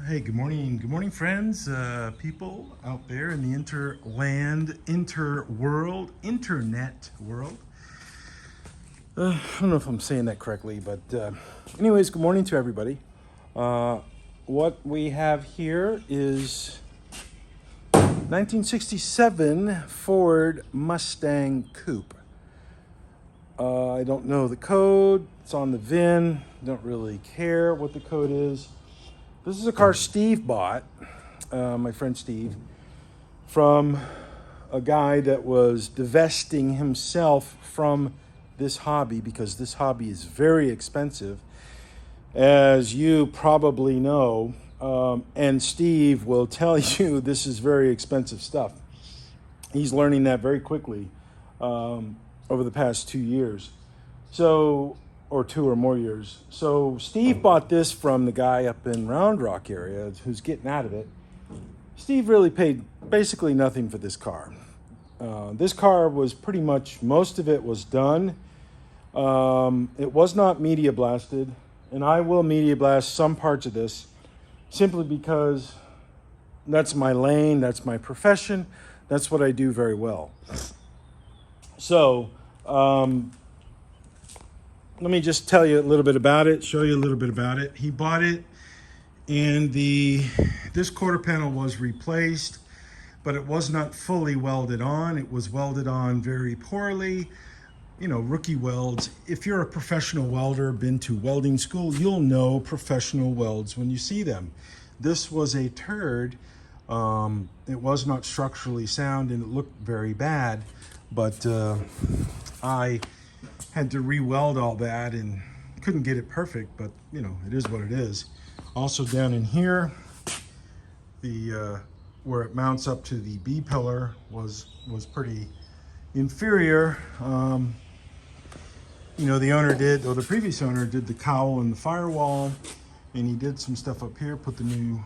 Hey, good morning, friends, people out there in the internet world. I don't know if I'm saying that correctly, but anyways, good morning to everybody. What we have here is 1967 Ford Mustang Coupe. I don't know the code. It's on the VIN. Don't really care what the code is. This is a car Steve bought, my friend Steve, from a guy that was divesting himself from this hobby because this hobby is very expensive, as you probably know. And Steve will tell you this is very expensive stuff. He's learning that very quickly over the past 2 years. Or 2 or more years. So Steve bought this from the guy up in Round Rock area who's getting out of it. Steve really paid basically nothing for this car. This car was pretty much, most of it was done. It was not media blasted, and I will media blast some parts of this simply because that's my lane, that's my profession, that's what I do very well. So, let me just tell you a little bit about it, show you a little bit about it. He bought it, and this quarter panel was replaced, but it was not fully welded on. It was welded on very poorly, rookie welds. If you're a professional welder, been to welding school, you'll know professional welds when you see them. This was a turd. It was not structurally sound, and it looked very bad, but I had to re-weld all that and couldn't get it perfect, but it is what it is. Also down in here, the where it mounts up to the B pillar was pretty inferior. The previous owner did the cowl and the firewall, and he did some stuff up here, put the new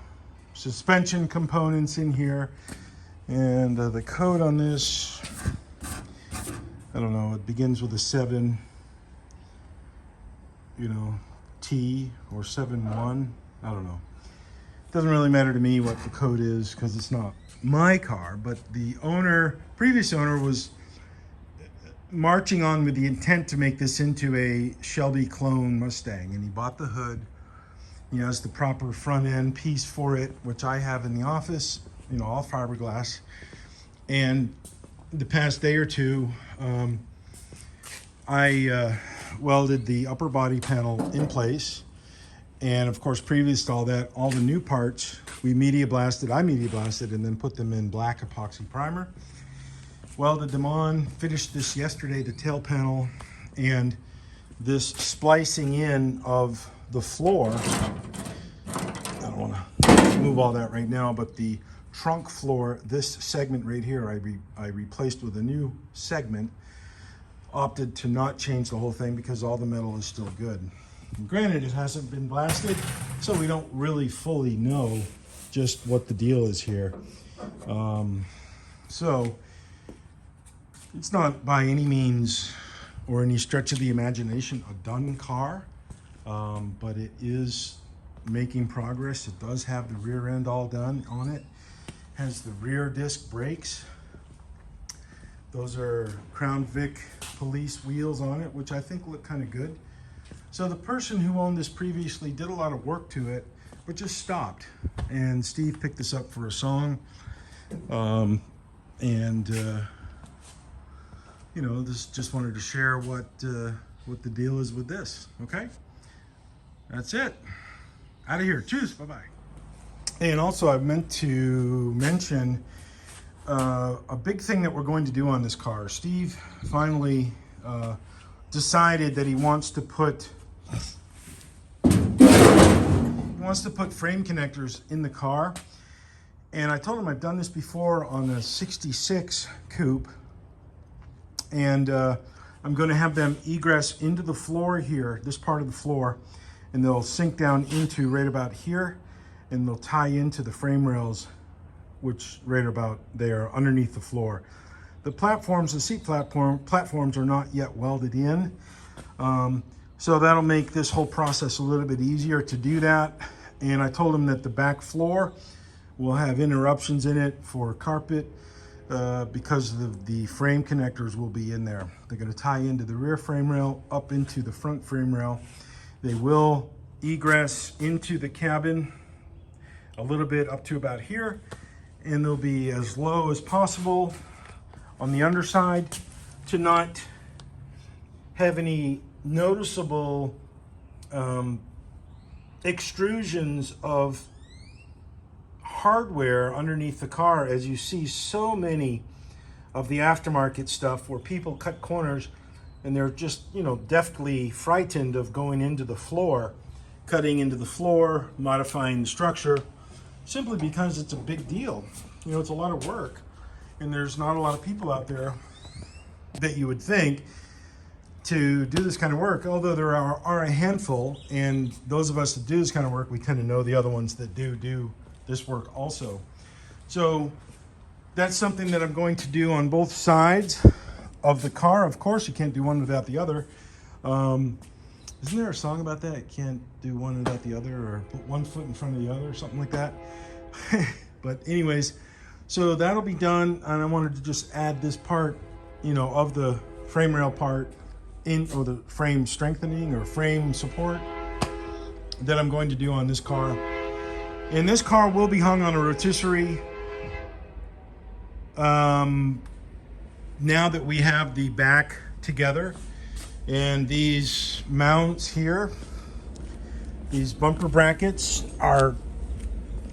suspension components in here, and the code on this, I don't know, it begins with a 7, T or 7-1. I don't know. It doesn't really matter to me what the code is because it's not my car, but the previous owner was marching on with the intent to make this into a Shelby clone Mustang, and he bought the hood. He has the proper front end piece for it, which I have in the office, all fiberglass. And the past day or two, I welded the upper body panel in place, and of course previous to all that, all the new parts I media blasted and then put them in black epoxy primer, welded them on, finished this yesterday, the tail panel, and this splicing in of the floor. I don't want to move all that right now, but the trunk floor, this segment right here, I replaced with a new segment. Opted to not change the whole thing because all the metal is still good. And granted, it hasn't been blasted, so we don't really fully know just what the deal is here. So it's not by any means or any stretch of the imagination a done car, but it is making progress. It does have the rear end all done on it. Has the rear disc brakes. Those are Crown Vic police wheels on it, which I think look kind of good. So the person who owned this previously did a lot of work to it, but just stopped. And Steve picked this up for a song. This just wanted to share what the deal is with this. Okay, that's it. Out of here. Cheers. Bye bye. And also, I meant to mention a big thing that we're going to do on this car. Steve finally decided that he wants to put frame connectors in the car. And I told him I've done this before on a 66 coupe, and I'm going to have them egress into the floor here, this part of the floor, and they'll sink down into right about here, and they'll tie into the frame rails, which right about there underneath the floor. The platforms, the seat platforms are not yet welded in. So that'll make this whole process a little bit easier to do that. And I told them that the back floor will have interruptions in it for carpet because the frame connectors will be in there. They're going to tie into the rear frame rail, up into the front frame rail. They will egress into the cabin a little bit up to about here, and they'll be as low as possible on the underside to not have any noticeable extrusions of hardware underneath the car, as you see so many of the aftermarket stuff where people cut corners and they're just, you know, deftly frightened of going into the floor, cutting into the floor, modifying the structure, simply because it's a big deal. You know, it's a lot of work, and there's not a lot of people out there that you would think to do this kind of work, although there are a handful, and those of us that do this kind of work, we tend to know the other ones that do this work also. So that's something that I'm going to do on both sides of the car. Of course, you can't do one without the other. Isn't there a song about that? You can't do one without the other, or put one foot in front of the other, or something like that. But anyways, so that'll be done, and I wanted to just add this part, you know, of the frame rail part in, or the frame strengthening or frame support that I'm going to do on this car. And this car will be hung on a rotisserie. Now that we have the back together, and these mounts here, these bumper brackets are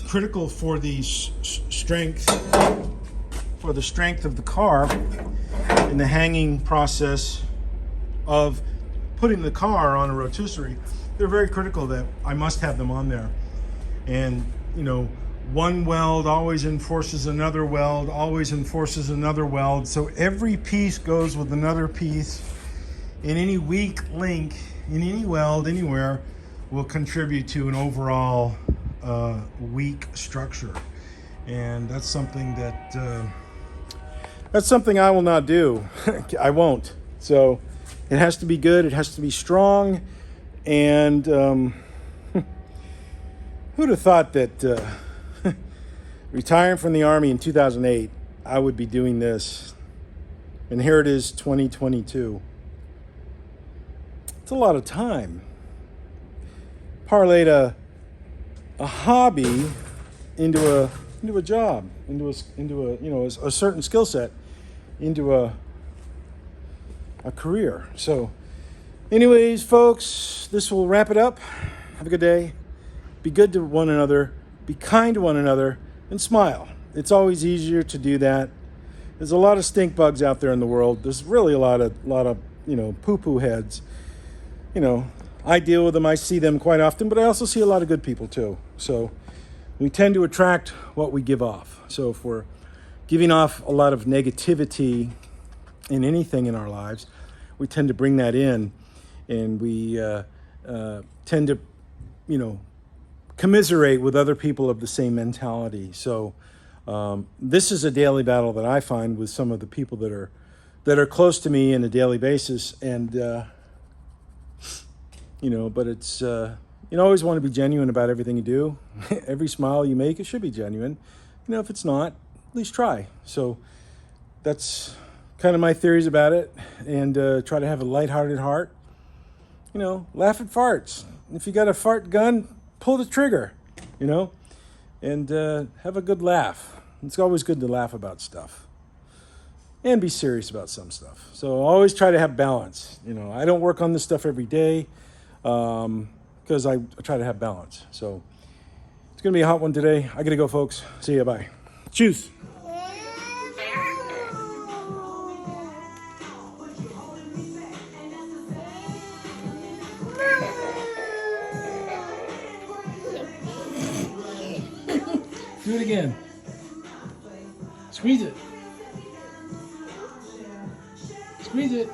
critical for the strength of the car in the hanging process of putting the car on a rotisserie. They're very critical that I must have them on there. And, you know, one weld always enforces another weld, always enforces another weld. So every piece goes with another piece, and any weak link in any weld anywhere will contribute to an overall weak structure. And that's something that I will not do. I won't. So it has to be good. It has to be strong. And who'd have thought that retiring from the Army in 2008, I would be doing this. And here it is, 2022. It's a lot of time. Parlayed a hobby into a job, into a you know, a certain skill set, into a career. So anyways, folks, this will wrap it up. Have a good day. Be good to one another. Be kind to one another. And smile. It's always easier to do that. There's a lot of stink bugs out there in the world. There's really a lot of you know, poo-poo heads. You know, I deal with them. I see them quite often, but I also see a lot of good people too. So we tend to attract what we give off. So if we're giving off a lot of negativity in anything in our lives, we tend to bring that in, and we tend to, you know, commiserate with other people of the same mentality. So this is a daily battle that I find with some of the people that are close to me on a daily basis. And you know, but it's you always want to be genuine about everything you do. Every smile you make, it should be genuine. You know, if it's not, at least try. So that's kind of my theories about it. And try to have a lighthearted heart. You know, laugh at farts. If you got a fart gun, pull the trigger, you know, and have a good laugh. It's always good to laugh about stuff and be serious about some stuff. So always try to have balance. You know, I don't work on this stuff every day because I try to have balance. So it's going to be a hot one today. I got to go, folks. See ya. Bye. Cheers. Do it again. Squeeze it. Squeeze it.